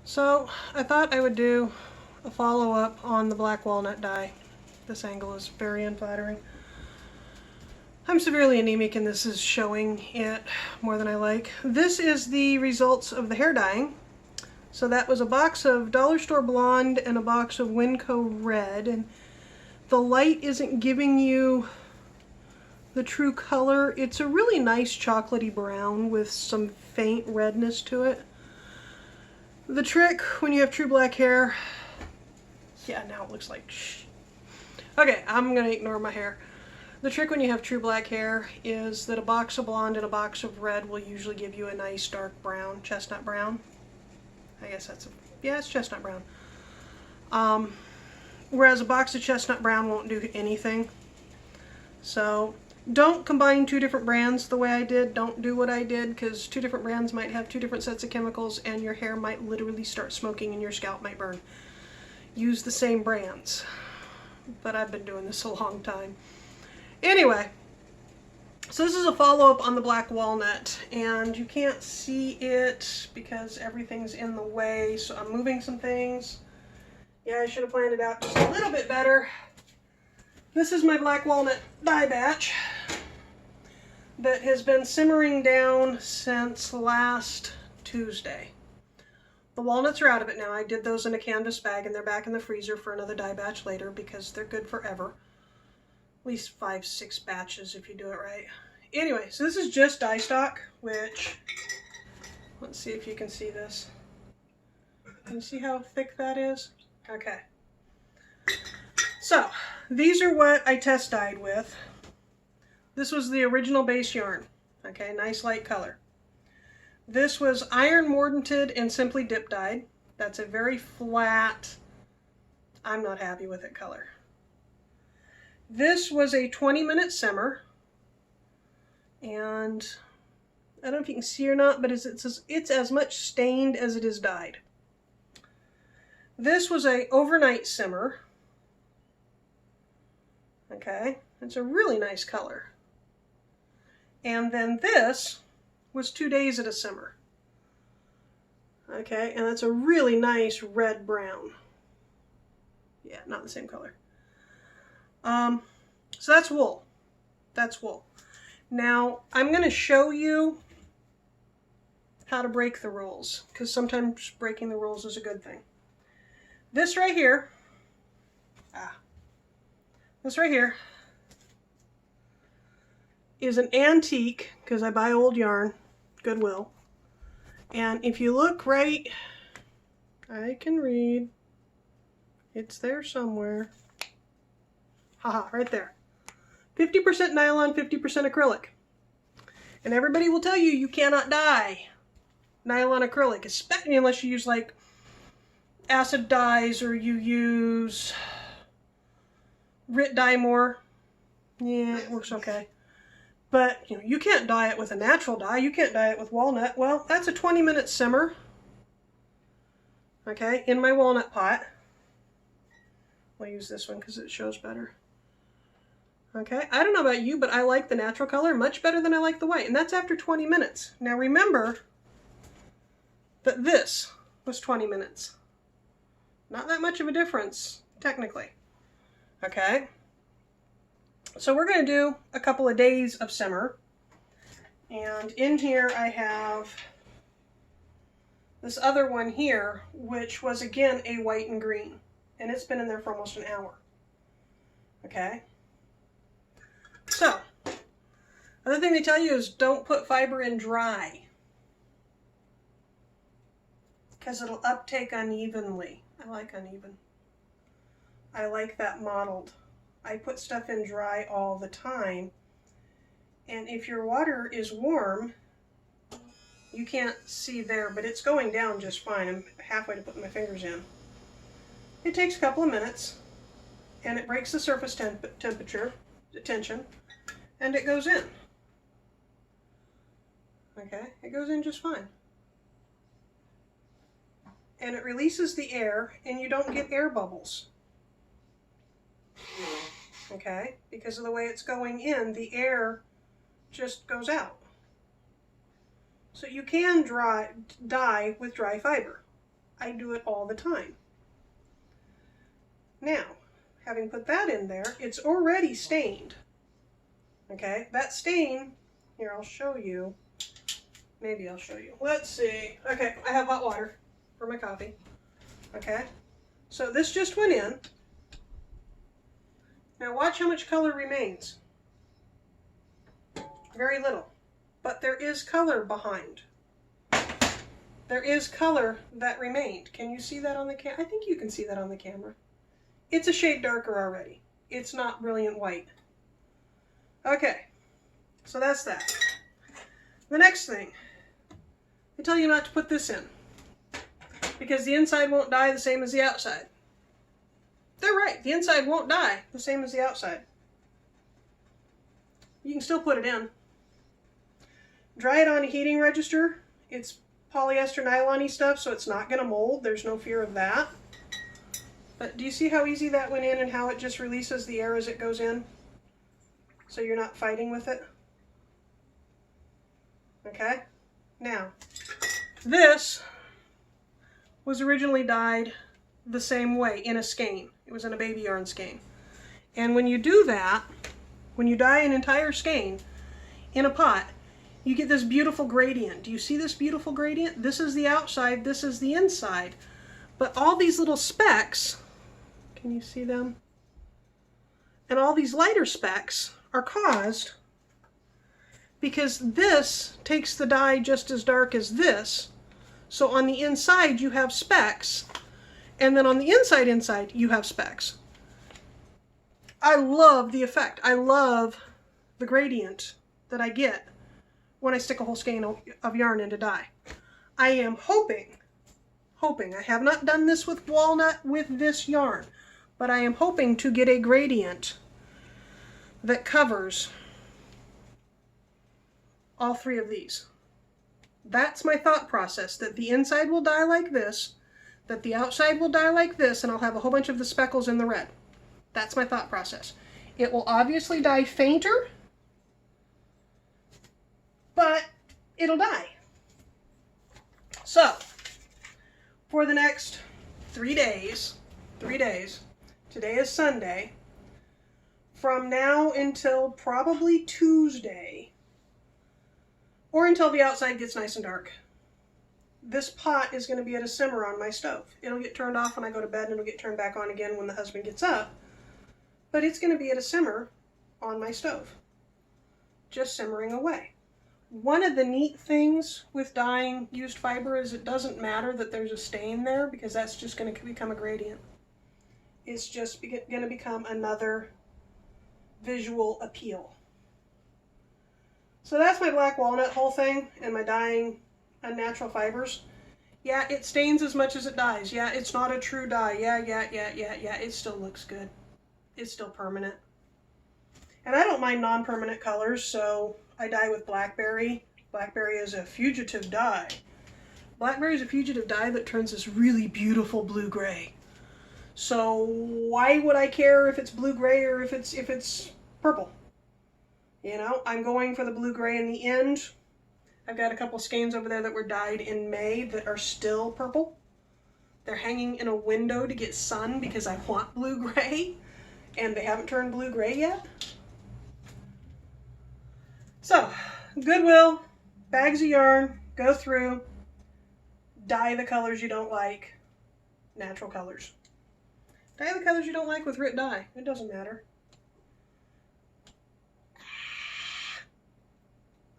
So I thought I would do a follow-up on the black walnut dye. This angle is very unflattering. I'm severely anemic and this is showing it more than I like. This is the results of the hair dyeing. So that was a box of Dollar Store Blonde and a box of Winco Red, and the light isn't giving you the true color. It's a really nice chocolatey brown with some faint redness to it. The trick when you have true black hair, yeah, now it looks like shh. Okay, I'm gonna ignore my hair. The trick when you have true black hair is that a box of blonde and a box of red will usually give you a nice dark brown, chestnut brown. I guess that's yeah, it's chestnut brown. Whereas a box of chestnut brown won't do anything. So don't combine two different brands the way I did. Don't do what I did, because two different brands might have two different sets of chemicals and your hair might literally start smoking and your scalp might burn. Use the same brands. But I've been doing this a long time. Anyway, so this is a follow-up on the black walnut, and you can't see it because everything's in the way, so I'm moving some things. Yeah, I should have planned it out just a little bit better. This is my black walnut dye batch that has been simmering down since last Tuesday. The walnuts are out of it now. I did those in a canvas bag and they're back in the freezer for another dye batch later because they're good forever. At least 5-6 batches if you do it right. Anyway, so this is just dye stock, which, let's see if you can see this. Can you see how thick that is? Okay. So, these are what I test dyed with. This was the original base yarn. Okay, nice light color. This was iron mordanted and simply dip dyed. That's a very flat, I'm not happy with it color. This was a 20-minute simmer. And I don't know if you can see or not, but it's as much stained as it is dyed. This was a overnight simmer. Okay, it's a really nice color. And then this was 2 days at a simmer. Okay, and that's a really nice red brown. Yeah, not the same color. So that's wool. That's wool. Now, I'm going to show you how to break the rules, because sometimes breaking the rules is a good thing. This right here, this right here is an antique, because I buy old yarn, Goodwill. And if you look right, I can read, it's there somewhere. Haha, right there. 50% nylon, 50% acrylic. And everybody will tell you you cannot dye nylon acrylic, especially unless you use like acid dyes or you use Rit dye more. Yeah, it works okay. But you know, you can't dye it with a natural dye. You can't dye it with walnut. Well, that's a 20-minute simmer. Okay, in my walnut pot. I'll use this one because it shows better. Okay, I don't know about you, but I like the natural color much better than I like the white, and that's after 20 minutes. Now remember that this was 20 minutes. Not that much of a difference, technically. Okay, so we're going to do a couple of days of simmer, and in here I have this other one here, which was again a white and green, and it's been in there for almost an hour. Okay. So, other thing they tell you is don't put fiber in dry, because it'll uptake unevenly. I like uneven. I like that mottled. I put stuff in dry all the time, and if your water is warm, you can't see there, but it's going down just fine. I'm halfway to putting my fingers in. It takes a couple of minutes, and it breaks the surface temperature, tension, and it goes in. Okay, it goes in just fine. And it releases the air, and you don't get air bubbles. Okay, because of the way it's going in, the air just goes out. So you can dye with dry fiber. I do it all the time. Now, having put that in there, it's already stained. Okay, that stain, here I'll show you. Maybe I'll show you. Let's see. Okay, I have hot water for my coffee. Okay, so this just went in. Now watch how much color remains. Very little. But there is color behind. There is color that remained. Can you see that on the camera? I think you can see that on the camera. It's a shade darker already. It's not brilliant white. Okay, so that's that. The next thing, they tell you not to put this in because the inside won't dye the same as the outside. They're right, the inside won't dye the same as the outside. You can still put it in. Dry it on a heating register. It's polyester nylon-y stuff, so it's not going to mold. There's no fear of that. But do you see how easy that went in and how it just releases the air as it goes in? So you're not fighting with it. Okay? Now, this was originally dyed the same way, in a skein. It was in a baby yarn skein. And when you do that, when you dye an entire skein in a pot, you get this beautiful gradient. Do you see this beautiful gradient? This is the outside, this is the inside. But all these little specks, can you see them? And all these lighter specks are caused because this takes the dye just as dark as this. So on the inside you have specks, and then on the inside you have specks. I love the effect. I love the gradient that I get when I stick a whole skein of yarn into dye. I am hoping, I have not done this with walnut with this yarn, but I am hoping to get a gradient that covers all three of these. That's my thought process, that the inside will dye like this, that the outside will dye like this, and I'll have a whole bunch of the speckles in the red. That's my thought process. It will obviously dye fainter, but it'll dye. So, for the next 3 days, today is Sunday, from now until probably Tuesday, or until the outside gets nice and dark, this pot is going to be at a simmer on my stove. It'll get turned off when I go to bed, and it'll get turned back on again when the husband gets up. But it's going to be at a simmer on my stove, just simmering away. One of the neat things with dyeing used fiber is it doesn't matter that there's a stain there, because that's just going to become a gradient. It's just going to become another visual appeal. So that's my black walnut whole thing and my dyeing unnatural fibers. Yeah, it stains as much as it dyes. Yeah, it's not a true dye. Yeah, it still looks good. It's still permanent. And I don't mind non-permanent colors, so I dye with blackberry. Blackberry is a fugitive dye. Blackberry is a fugitive dye that turns this really beautiful blue-gray. So why would I care if it's blue-gray or if it's purple? You know, I'm going for the blue-gray in the end. I've got a couple skeins over there that were dyed in May that are still purple. They're hanging in a window to get sun because I want blue-gray, and they haven't turned blue-gray yet. So, Goodwill, bags of yarn, go through, dye the colors you don't like, natural colors. Dye the colors you don't like with Rit dye. It doesn't matter.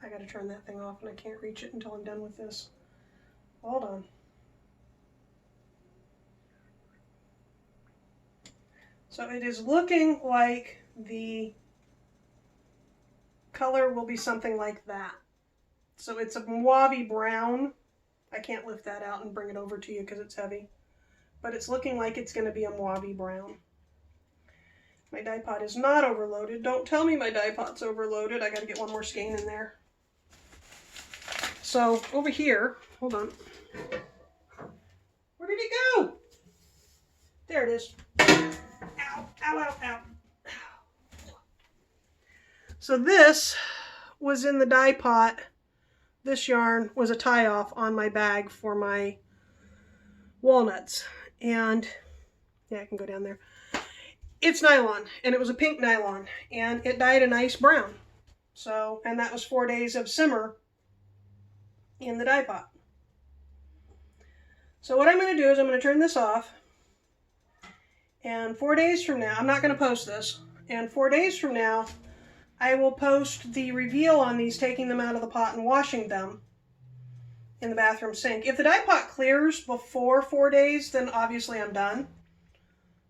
I gotta turn that thing off and I can't reach it until I'm done with this. Hold on. So it is looking like the color will be something like that. So it's a mauve brown. I can't lift that out and bring it over to you because it's heavy. But it's looking like it's going to be a mauve brown. My dye pot is not overloaded. Don't tell me my dye pot's overloaded. I got to get one more skein in there. So over here, hold on. Where did it go? There it is. Ow, ow, ow, ow. So this was in the dye pot. This yarn was a tie-off on my bag for my walnuts. And yeah, I can go down there. It's nylon, and it was a pink nylon, and it dyed a nice brown. So, and that was 4 days of simmer in the dye pot. So what I'm going to do is I'm going to turn this off, and 4 days from now, I'm not going to post this, and 4 days from now, I will post the reveal on these, taking them out of the pot and washing them in the bathroom sink. If the dye pot clears before 4 days, then obviously I'm done.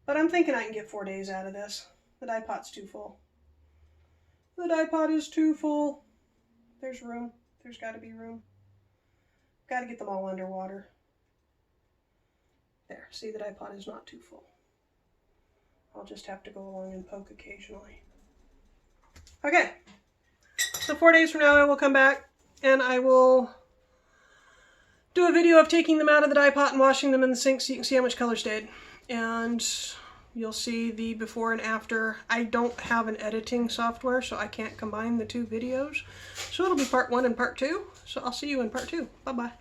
But I'm thinking I can get 4 days out of this. The dye pot's too full. The dye pot is too full. There's room. There's got to be room. Got to get them all underwater. There, see, the dye pot is not too full. I'll just have to go along and poke occasionally. Okay, so 4 days from now I will come back and I will do a video of taking them out of the dye pot and washing them in the sink so you can see how much color stayed. And you'll see the before and after. I don't have an editing software, so I can't combine the two videos. So it'll be part 1 and part 2. So I'll see you in part 2. Bye-bye.